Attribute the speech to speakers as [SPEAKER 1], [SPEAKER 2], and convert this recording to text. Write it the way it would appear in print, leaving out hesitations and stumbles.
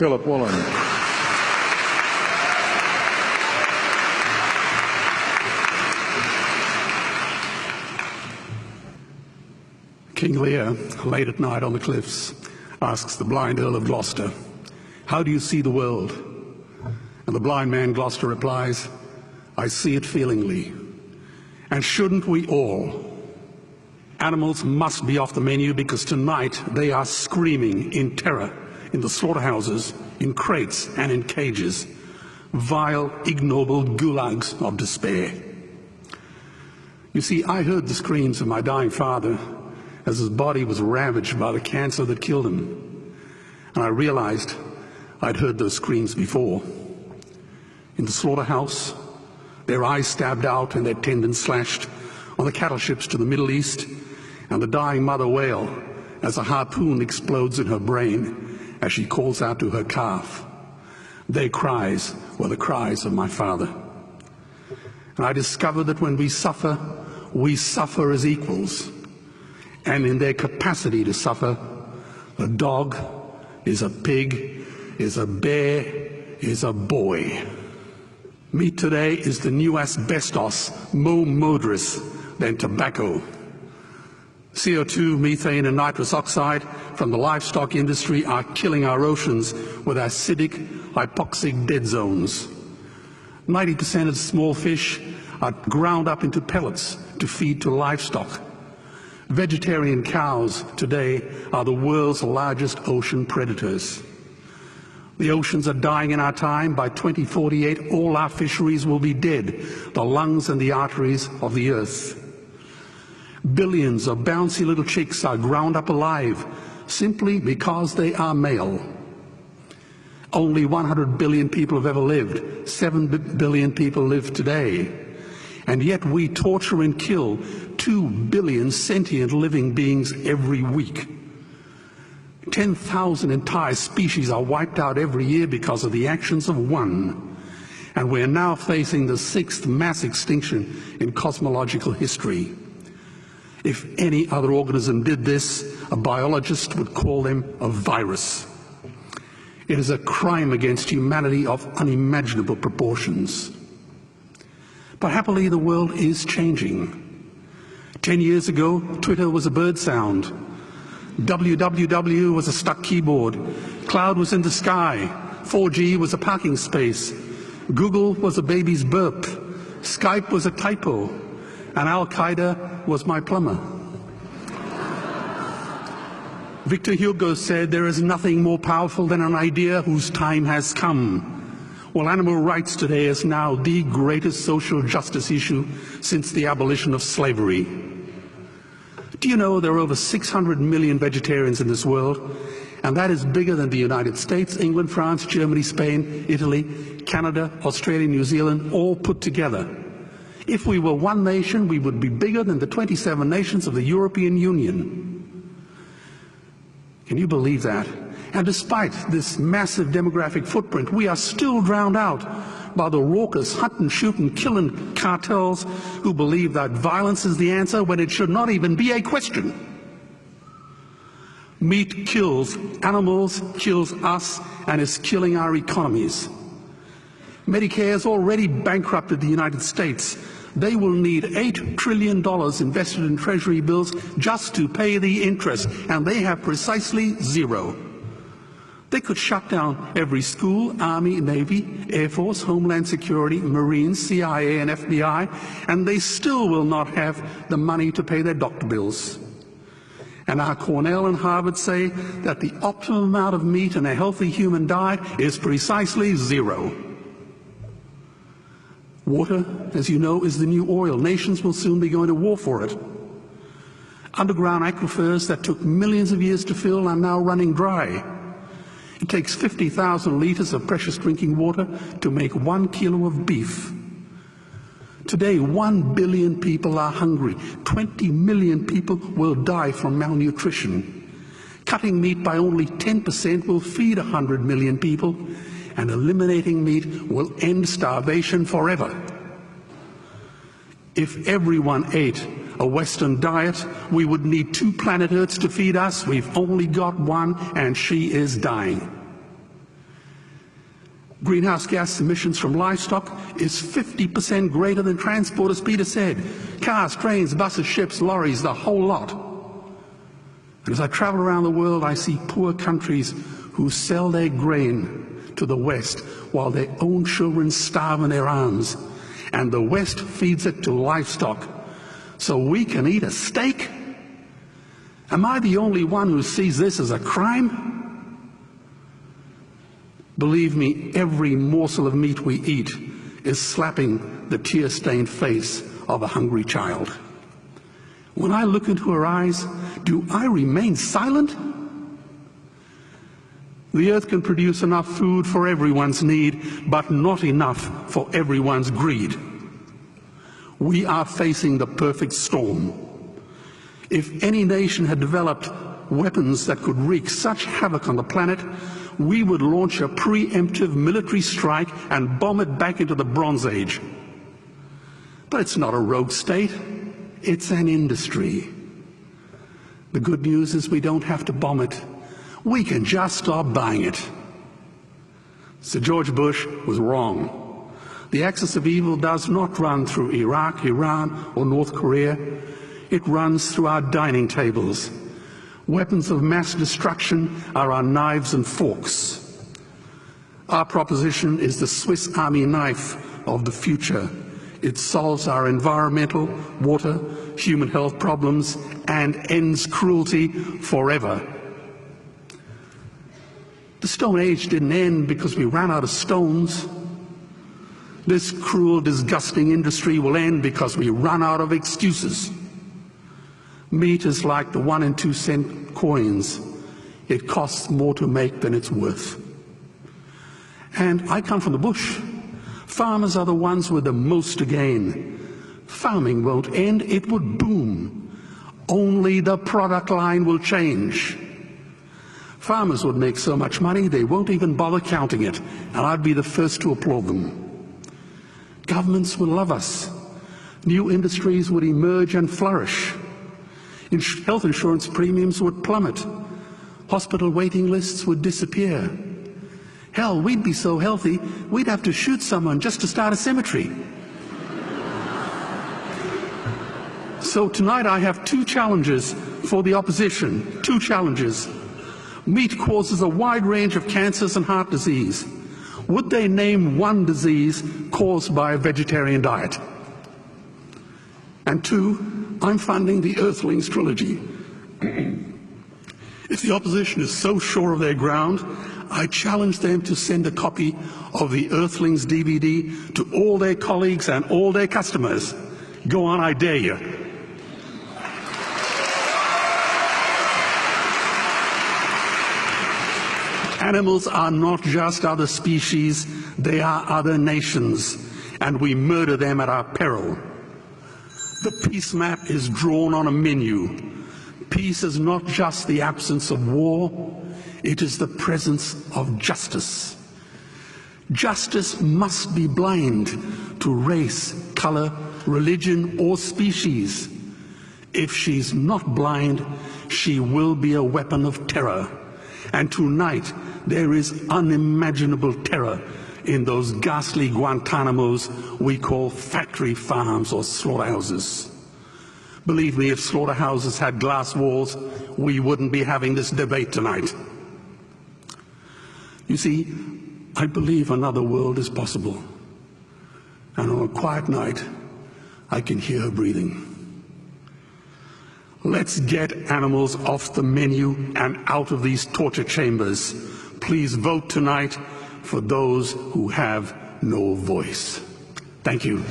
[SPEAKER 1] Philip Woolen.
[SPEAKER 2] King Lear, late at night on the cliffs, asks the blind Earl of Gloucester, "How do you see the world?" And the blind man Gloucester replies, "I see it feelingly. And shouldn't we all? Animals must be off the menu because tonight they are screaming in terror in the slaughterhouses, in crates and in cages, vile, ignoble gulags of despair." You see, I heard the screams of my dying father as his body was ravaged by the cancer that killed him. And I realized I'd heard those screams before. In the slaughterhouse, their eyes stabbed out and their tendons slashed, on the cattle ships to the Middle East, and the dying mother wail as a harpoon explodes in her brain as she calls out to her calf. Their cries were the cries of my father. And I discovered that when we suffer as equals. And in their capacity to suffer, a dog is a pig, is a bear, is a boy. Meat today is the new asbestos, more murderous than tobacco. CO2, methane and nitrous oxide from the livestock industry are killing our oceans with acidic, hypoxic dead zones. 90% of small fish are ground up into pellets to feed to livestock. Vegetarian cows today are the world's largest ocean predators. The oceans are dying in our time. By 2048, all our fisheries will be dead, the lungs and the arteries of the earth. Billions of bouncy little chicks are ground up alive simply because they are male. Only 100 billion people have ever lived. 7 billion people live today. And yet we torture and kill 2 billion sentient living beings every week. 10,000 entire species are wiped out every year because of the actions of one. And we're now facing the 6th mass extinction in cosmological history. If any other organism did this, a biologist would call them a virus. It is a crime against humanity of unimaginable proportions. But happily, the world is changing. 10 years ago, Twitter was a bird sound. www was a stuck keyboard. Cloud was in the sky. 4G was a parking space. Google was a baby's burp. Skype was a typo. And Al-Qaeda was my plumber. Victor Hugo said, "There is nothing more powerful than an idea whose time has come." Well, animal rights today is now the greatest social justice issue since the abolition of slavery. Do you know there are over 600 million vegetarians in this world? And that is bigger than the United States, England, France, Germany, Spain, Italy, Canada, Australia, New Zealand, all put together. If we were one nation, we would be bigger than the 27 nations of the European Union. Can you believe that? And despite this massive demographic footprint, we are still drowned out by the raucous hunt and shoot and killing cartels who believe that violence is the answer when it should not even be a question. Meat kills animals, kills us, and is killing our economies. Medicare has already bankrupted the United States. They will need $8 trillion invested in Treasury bills just to pay the interest, and they have precisely zero. They could shut down every school, Army, Navy, Air Force, Homeland Security, Marines, CIA, and FBI, and they still will not have the money to pay their doctor bills. And our Cornell and Harvard say that the optimum amount of meat in a healthy human diet is precisely zero. Water, as you know, is the new oil. Nations will soon be going to war for it. Underground aquifers that took millions of years to fill are now running dry. It takes 50,000 liters of precious drinking water to make 1 kilo of beef. Today, 1 billion people are hungry. 20 million people will die from malnutrition. Cutting meat by only 10% will feed 100 million people, and eliminating meat will end starvation forever. If everyone ate a Western diet, we would need 2 planet Earths to feed us. We've only got one, and she is dying. Greenhouse gas emissions from livestock is 50% greater than transport, as Peter said. Cars, trains, buses, ships, lorries, the whole lot. And as I travel around the world, I see poor countries who sell their grain to the West while their own children starve in their arms. And the West feeds it to livestock so we can eat a steak? Am I the only one who sees this as a crime? Believe me, every morsel of meat we eat is slapping the tear-stained face of a hungry child. When I look into her eyes, do I remain silent? The earth can produce enough food for everyone's need, but not enough for everyone's greed. We are facing the perfect storm. If any nation had developed weapons that could wreak such havoc on the planet, we would launch a preemptive military strike and bomb it back into the Bronze Age. But it's not a rogue state, it's an industry. The good news is we don't have to bomb it. We can just stop buying it. Sir George Bush was wrong. The axis of evil does not run through Iraq, Iran, or North Korea. It runs through our dining tables. Weapons of mass destruction are our knives and forks. Our proposition is the Swiss Army knife of the future. It solves our environmental, water, human health problems and ends cruelty forever. The Stone Age didn't end because we ran out of stones. This cruel, disgusting industry will end because we run out of excuses. Meat is like the 1 and 2 cent coins. It costs more to make than it's worth. And I come from the bush. Farmers are the ones with the most to gain. Farming won't end, it would boom. Only the product line will change. Farmers would make so much money they won't even bother counting it, and I'd be the first to applaud them. Governments would love us. New industries would emerge and flourish. Health insurance premiums would plummet. Hospital waiting lists would disappear. Hell, we'd be so healthy, we'd have to shoot someone just to start a cemetery. So tonight I have 2 challenges for the opposition. 2 challenges. Meat causes a wide range of cancers and heart disease. Would they name one disease caused by a vegetarian diet? And 2, I'm funding the Earthlings trilogy. If the opposition is so sure of their ground, I challenge them to send a copy of the Earthlings DVD to all their colleagues and all their customers. Go on, I dare you. Animals are not just other species, they are other nations, and we murder them at our peril. The peace map is drawn on a menu. Peace is not just the absence of war, it is the presence of justice. Justice must be blind to race, color, religion, or species. If she's not blind, she will be a weapon of terror. And tonight, there is unimaginable terror in those ghastly Guantanamos we call factory farms or slaughterhouses. Believe me, if slaughterhouses had glass walls, we wouldn't be having this debate tonight. You see, I believe another world is possible. And on a quiet night, I can hear her breathing. Let's get animals off the menu and out of these torture chambers. Please vote tonight for those who have no voice. Thank you.